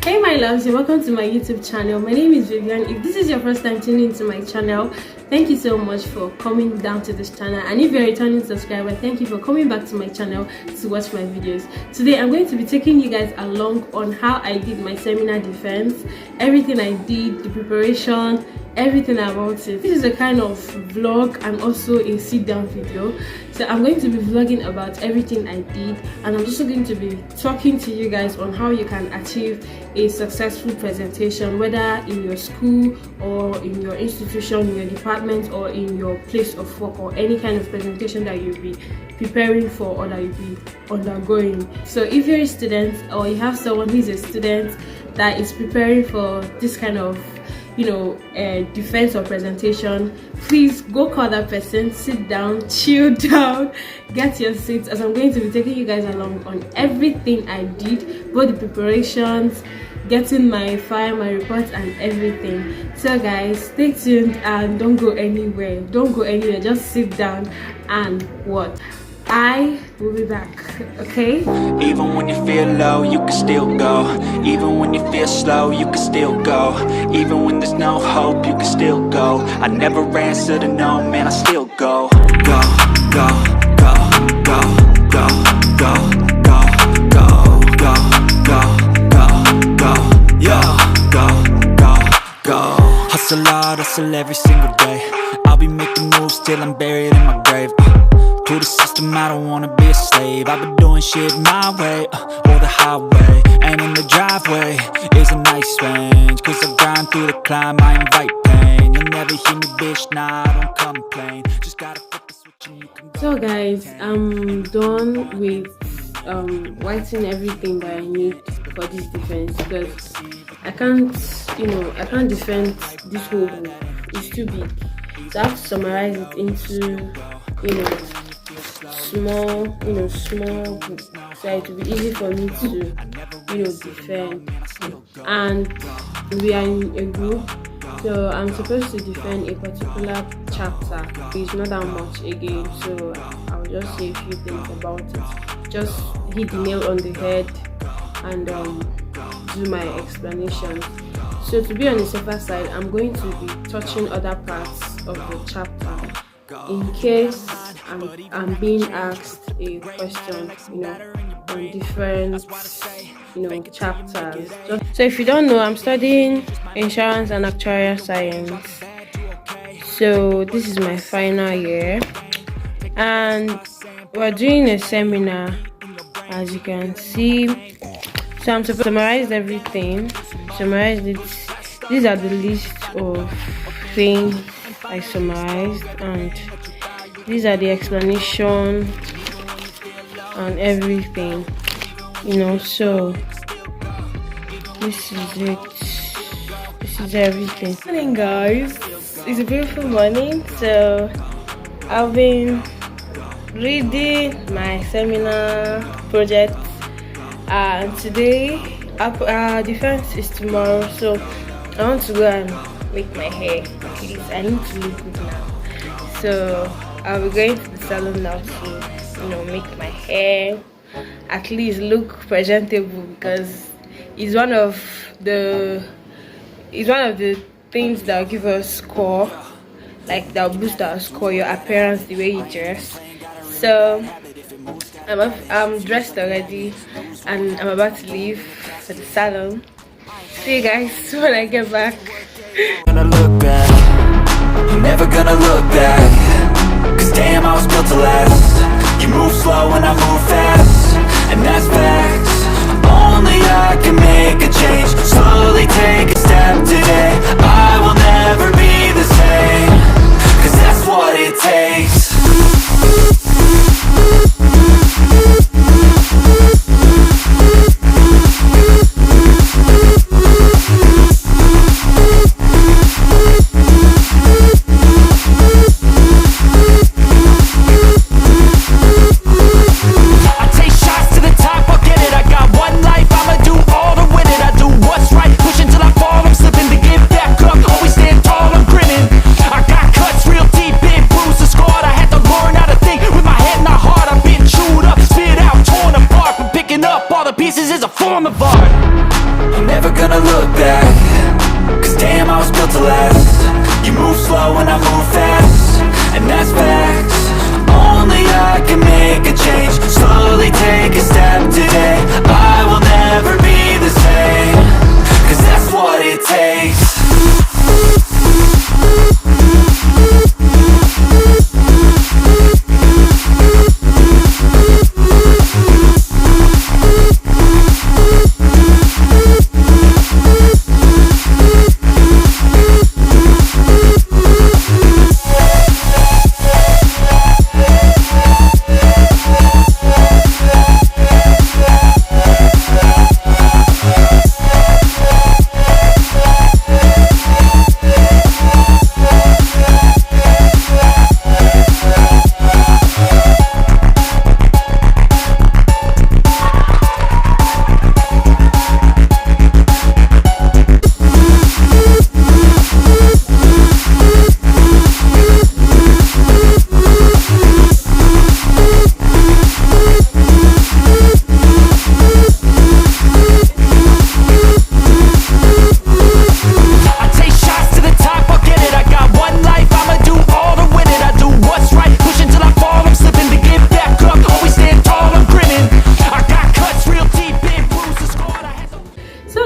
Hey my loves, and welcome to my YouTube channel. My name is Vivian. If this is your first time tuning into my channel, thank you so much for coming down to this channel, and if you're a returning subscriber, thank you for coming back to my channel to watch my videos. Today I'm going to be taking you guys along on how I did my seminar defense, everything I did, the preparation, everything about it. This is a kind of vlog and also a sit down video. So I'm going to be vlogging about everything I did, and I'm also going to be talking to you guys on how you can achieve a successful presentation, whether in your school or in your institution, in your department, or in your place of work, or any kind of presentation that you'll be preparing for or that you'll be undergoing. So if you're a student or you have someone who's a student that is preparing for this kind of defense or presentation, please go call that person, sit down, chill down, get your seats, as I'm going to be taking you guys along on everything I did, both the preparations, getting my file, my reports, and everything. So guys, stay tuned and don't go anywhere. Just sit down and watch. I will be back, okay? Even when you feel low, you can still go. Even when you feel slow, you can still go. Even when there's no hope, you can still go. I never answer to no, man, I still go. Go, go, go, go, go, go, go, go, go, go, go, go, yeah, go, go, go. Hustle hard, hustle every single day. I'll be making moves till I'm buried in my grave. To the system, I don't wanna be a slave. I've been doing shit my way, or the highway. And in the driveway is a nice range, cause I grind through the climb, I invite pain. You'll never hear me, bitch, nah, I don't complain. Just gotta flip the switch and you can. So guys, I'm done with writing everything that I need for this defense, because I can't defend this whole book. It's too big. So I have to summarize it into small groups, so it will be easy for me to defend. And we are in a group, so I'm supposed to defend a particular chapter. It's not that much again, so I'll just say a few things about it, just hit the nail on the head and do my explanation. So to be on the safer side, I'm going to be touching other parts of the chapter in case I'm being asked a question, on different, chapters. So if you don't know, I'm studying insurance and actuarial science. So this is my final year, and we're doing a seminar, as you can see. So I'm supposed to summarize everything. Summarize it. These are the list of things I summarized, and these are the explanation and everything, so this is it. This is everything. Good morning, guys. It's a beautiful morning. So I've been reading my seminar project, and today our defense is tomorrow, so I want to go and make my hair. At least I need to look good now, so I'll be going to the salon now to make my hair, at least look presentable, because it's one of the things that will give us score, like that will boost our score, your appearance, the way you dress. So I'm dressed already and I'm about to leave for the salon. See you guys when I get back. Gonna look back, I'm never gonna look back, cause damn, I was built to last. You move slow and I move fast, and that's facts. Only I can make a change, slowly take a step today. I will never be the same, cause that's what it takes. I take shots to the top, I'll get it. I got one life, I'ma do all the winning. last. You move slow and I move fast, and that's facts. Only I can make a change. Slowly take a step today. I will never be the same, 'cause that's what it takes.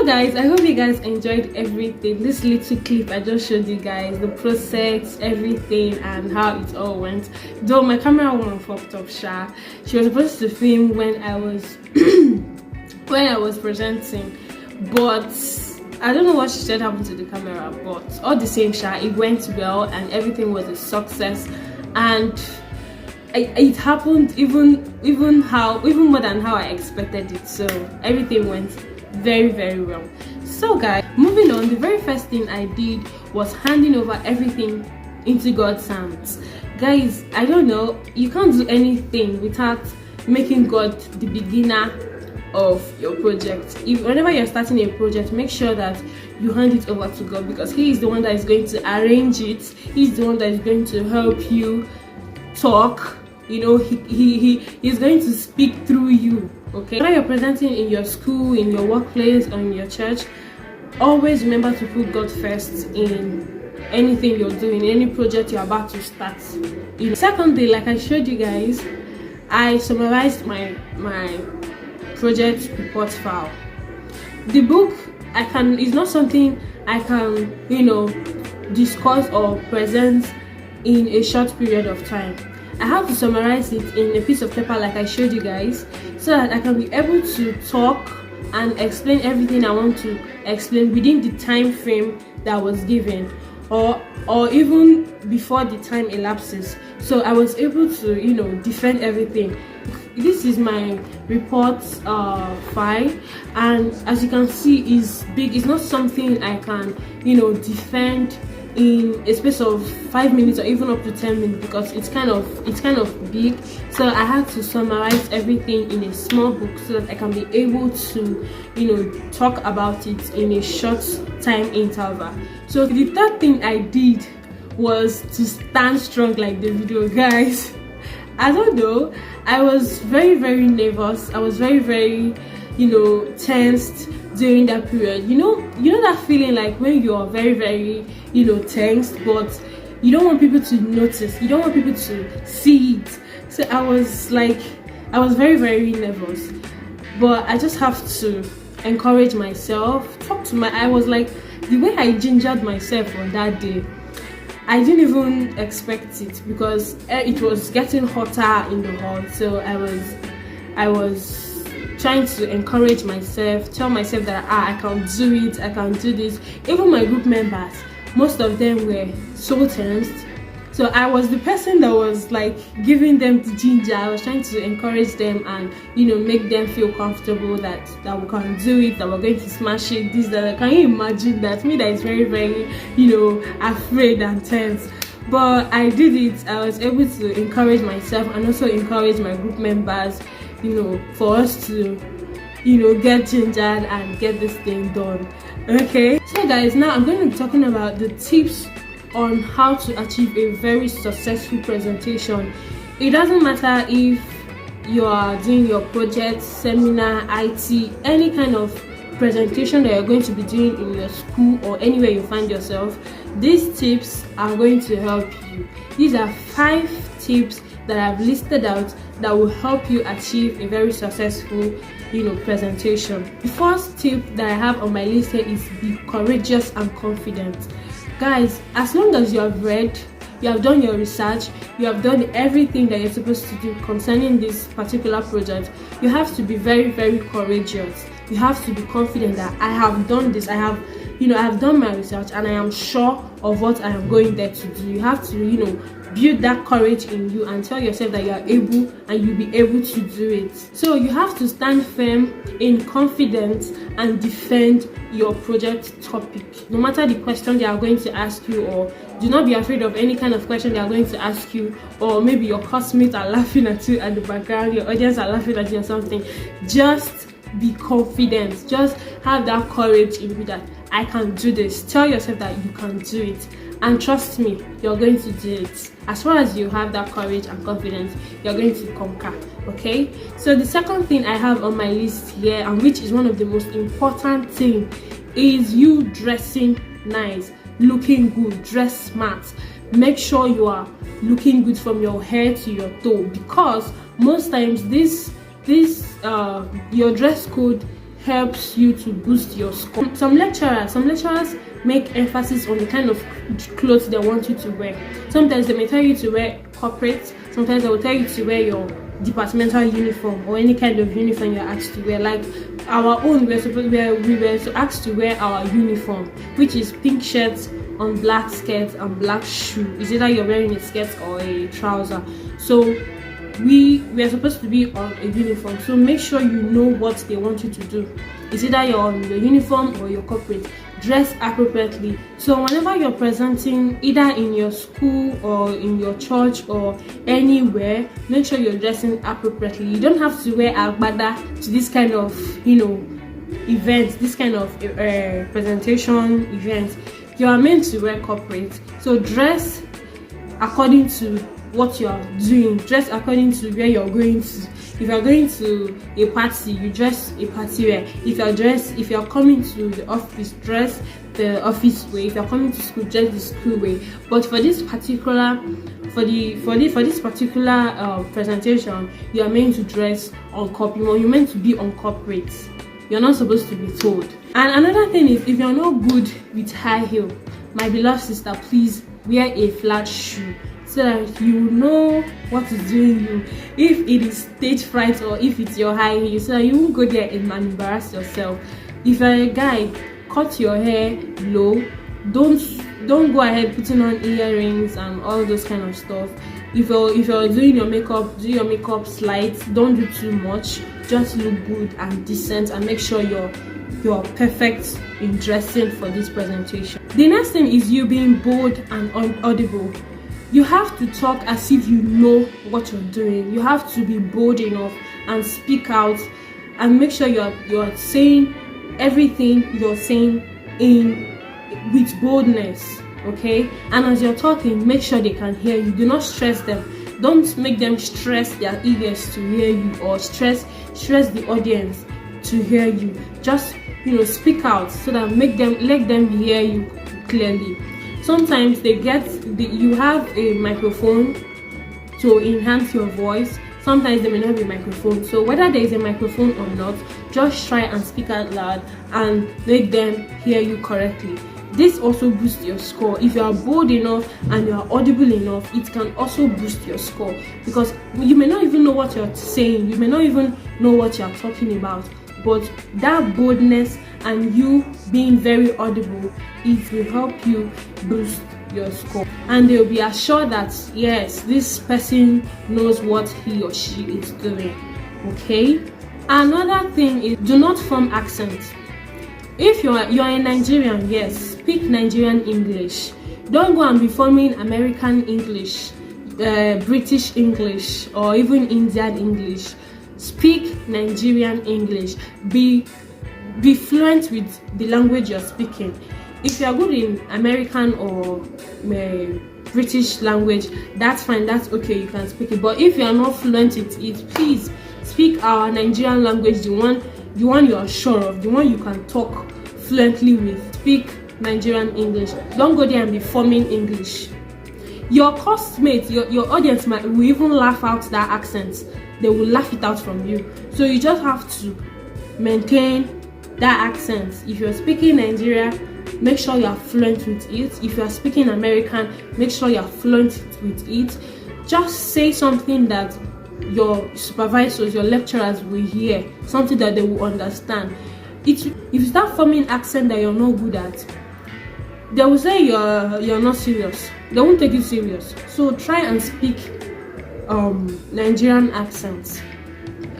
Guys, I hope you guys enjoyed everything. This little clip I just showed you guys, the process, everything, and how it all went. Though my camera woman fucked up, she was supposed to film when I was when I was presenting, but I don't know what she said happened to the camera. But all the same, it went well and everything was a success, and it happened even more than how I expected it. So everything went very, very well. So guys, moving on, the very first thing I did was handing over everything into God's hands. Guys, I don't know, you can't do anything without making God the beginner of your project. Whenever you're starting a project, make sure that you hand it over to God, because He is the one that is going to arrange it. He's the one that is going to help you talk. You know, he is going to speak through you. Okay, when you're presenting in your school, in your workplace, or in your church, always remember to put God first in anything you're doing, any project you're about to start. Secondly, like I showed you guys, I summarized my project report file. The book is not something I can, discuss or present in a short period of time. I have to summarize it in a piece of paper like I showed you guys, so that I can be able to talk and explain everything I want to explain within the time frame that was given, or even before the time elapses. So I was able to defend everything. This is my report file, and as you can see, it's big. It's not something I can defend in a space of 5 minutes or even up to 10 minutes, because it's kind of big. So I had to summarize everything in a small book so that I can be able to talk about it in a short time interval. So the third thing I did was to stand strong like the video, guys. I don't know, I was very, very nervous. I was very, very tensed during that period. You know that feeling like when you're very, very tensed, but you don't want people to notice, you don't want people to see it. So I was very, very nervous, but I just have to encourage myself, I was like, the way I gingered myself on that day, I didn't even expect it, because it was getting hotter in the hall. So I was trying to encourage myself, tell myself that I can do it, I can do this. Even my group members, most of them were so tensed. So I was the person that was like giving them the ginger. I was trying to encourage them and make them feel comfortable that we can do it, that we're going to smash it, this, that. Can you imagine that? Me that is very, very afraid and tense. But I did it. I was able to encourage myself and also encourage my group members, for us to get gingered and get this thing done. Okay, so guys, now I'm going to be talking about the tips on how to achieve a very successful presentation. It doesn't matter if you are doing your project, seminar, IT, any kind of presentation that you're going to be doing in your school or anywhere you find yourself, these tips are going to help you. These are 5 tips that I've listed out that will help you achieve a very successful presentation. The first tip that I have on my list here is be courageous and confident. Guys, as long as you have read, you have done your research, you have done everything that you're supposed to do concerning this particular project, you have to be very, very courageous. You have to be confident that I have done this, I have done my research, and I am sure of what I am going there to do. You have to build that courage in you and tell yourself that you are able and you'll be able to do it. So you have to stand firm in confidence and defend your project topic. No matter the question they are going to ask you, or do not be afraid of any kind of question they are going to ask you, or maybe your classmates are laughing at you at the background, your audience are laughing at you or something. Just be confident. Just have that courage in you that I can do this. Tell yourself that you can do it, and trust me, you're going to do it. As far as you have that courage and confidence, you're going to conquer. Okay, so the second thing I have on my list here, and which is one of the most important thing, is you dressing nice, looking good, dress smart. Make sure you are looking good from your head to your toe, because most times your dress code helps you to boost your score. Some lecturers make emphasis on the kind of clothes they want you to wear. Sometimes they may tell you to wear corporate, sometimes they will tell you to wear your departmental uniform or any kind of uniform you're asked to wear. Like our own, we were asked to wear our uniform, which is pink shirts on black skirts and black shoe. It's either you're wearing a skirt or a trouser. So we are supposed to be on a uniform, so make sure you know what they want you to do. It's either you're on your uniform or your corporate. Dress appropriately. So whenever you're presenting, either in your school or in your church or anywhere, make sure you're dressing appropriately. You don't have to wear agbada to this kind of event, this kind of presentation event. You are meant to wear corporate, so dress according to what you are doing. Dress according to where you're going to. If you're going to a party, you dress a party wear. If you're coming to the office, dress the office way. If you're coming to school, dress the school way. But for this particular presentation, you are meant to dress on corporate. You're meant to be on corporate. You're not supposed to be told. And another thing is, if you're not good with high heel, my beloved sister, please wear a flat shoe, so that you know what is doing you, if it is stage fright or if it's your high heel, so that you won't go there and embarrass yourself. If you're a guy, cut your hair low. Don't go ahead putting on earrings and all those kind of stuff. If you're doing your makeup, do your makeup slight. Don't do too much. Just look good and decent, and make sure you're perfect in dressing for this presentation. The next thing is you being bold and audible. You have to talk as if you know what you're doing. You have to be bold enough and speak out, and make sure you're saying everything you're saying with boldness. Okay, and as you're talking, make sure they can hear you. Do not stress them. Don't make them stress their ears to hear you, or stress the audience to hear you. Just speak out, so that let them hear you clearly. Sometimes you have a microphone to enhance your voice. Sometimes there may not be a microphone. So whether there is a microphone or not, just try and speak out loud and make them hear you correctly. This also boosts your score. If you are bold enough and you are audible enough, it can also boost your score, because you may not even know what you're saying. You may not even know what you're talking about. But that boldness and you being very audible, it will help you boost your score, and they'll be assured that yes, this person knows what he or she is doing. Okay, another thing is, do not form accents. If you're a Nigerian, yes, speak Nigerian English. Don't go and be forming American English, British English, or even Indian English. Speak Nigerian English. Be fluent with the language you're speaking. If you are good in American or British language, that's fine, that's okay, you can speak it. But if you are not fluent in it, please speak our Nigerian language, the one the one you are sure of, the one you can talk fluently with. Speak Nigerian English. Don't go there and be forming English. Your classmates, your audience will even laugh out that accent. They will laugh it out from you. So you just have to maintain that accent. If you're speaking Nigeria, make sure you are fluent with it. If you are speaking American, make sure you are fluent with it. Just say something that your supervisors, your lecturers will hear, something that they will understand. If you start forming accent that you're not good at, they will say you're not serious. They won't take you serious. So try and speak Nigerian accents,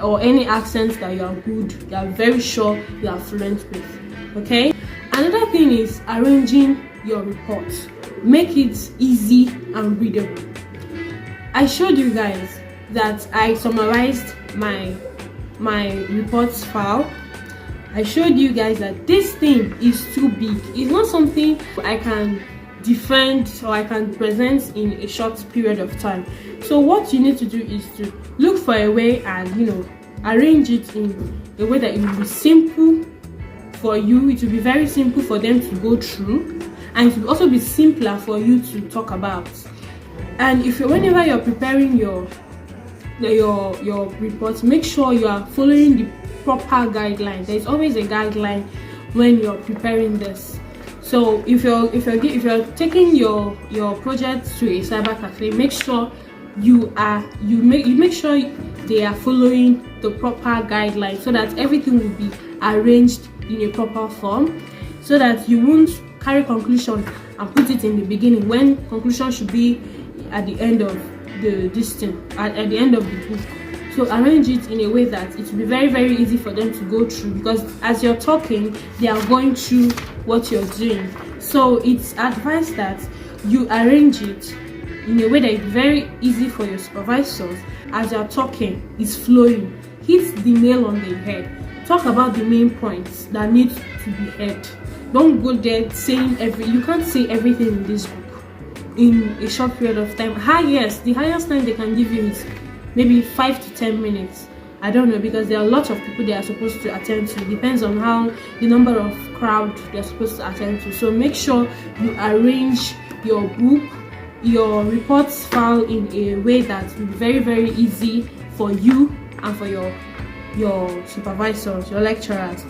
or any accents that you are good, you are very sure you are fluent with. Okay. Another thing is arranging your reports. Make it easy and readable. I showed you guys that I summarized my reports file. I showed you guys that this thing is too big. It's not something I can defend or I can present in a short period of time. So what you need to do is to look for a way and arrange it in a way that it will be simple for you. It will be very simple for them to go through, and it will also be simpler for you to talk about. And whenever you're preparing your reports, make sure you are following the proper guidelines. There's always a guideline when you're preparing this. So if you're taking your project to a cyber cafe, make sure you make sure they are following the proper guidelines, so that everything will be arranged in a proper form, so that you won't carry conclusion and put it in the beginning when conclusion should be at the end of at the end of the book. So arrange it in a way that it will be very, very easy for them to go through, because as you're talking, they are going through what you're doing. So it's advised that you arrange it in a way that is very easy for your supervisors. As you're talking, it's flowing. Hit the nail on the head. Talk about the main points that need to be heard. Don't go there saying you can't say everything in this book in a short period of time. The highest time they can give you is maybe 5 to 10 minutes. I don't know, because there are lots of people they are supposed to attend to. It depends on how the number of crowd they're supposed to attend to. So make sure you arrange your book, your reports file in a way that will be very, very easy for you and for your supervisors, your lecturers.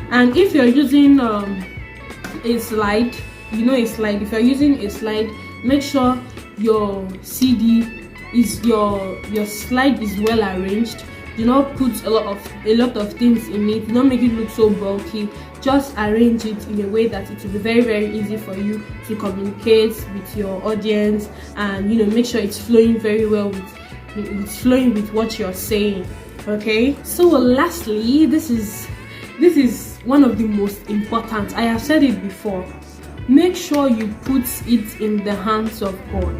And if you're using a slide, if you're using a slide, make sure your CD is your slide is well arranged. Do not put a lot of things in it. Do not make it look so bulky. Just arrange it in a way that it will be very, very easy for you to communicate with your audience, and make sure it's flowing very well with what you're saying. Okay. So lastly, this is one of the most important. I have said it before. Make sure you put it in the hands of God.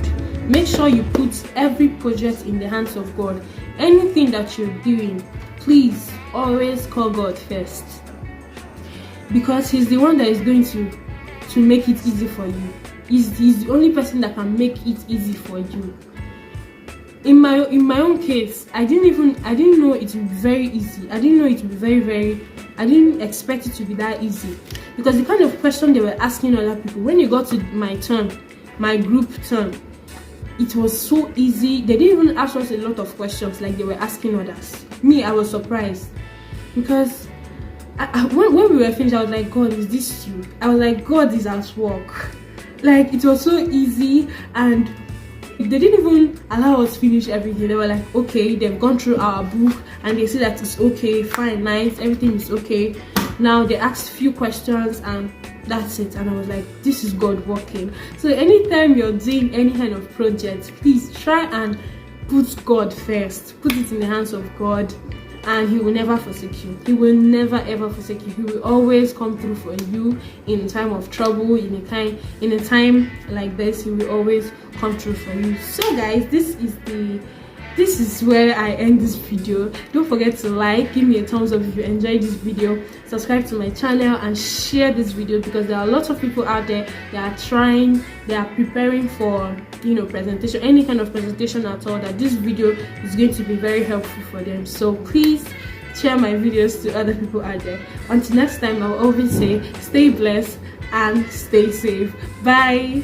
Make sure you put every project in the hands of God. Anything that you're doing, please always call God first, because He's the one that is going to make it easy for you. He's the only person that can make it easy for you. In my own case, I didn't know it would be very easy. I didn't know it would be I didn't expect it to be that easy, because the kind of question they were asking other people, when you got to my turn, my group turn, it was so easy. They didn't even ask us a lot of questions like they were asking others. Me, I was surprised, because when we were finished, I was like, God, is this you? I was like, God is at work. Like, it was so easy, and they didn't even allow us finish everything. They were like, okay, they've gone through our book and they say that it's okay, fine, nice, everything is okay. Now they asked few questions and that's it. And I was like, this is God working. So anytime you're doing any kind of project, please try and put God first. Put it in the hands of God, and He will never forsake you. He will never ever forsake you. He will always come through for you in a time of trouble, in a time like this. He will always come through for you. So guys, this is where I end this video. Don't forget to like, give me a thumbs up if you enjoyed this video, subscribe to my channel, and share this video, because there are lots of people out there that are preparing for presentation, any kind of presentation at all, that this video is going to be very helpful for them. So please share my videos to other people out there. Until next time, I'll always say stay blessed and stay safe. Bye.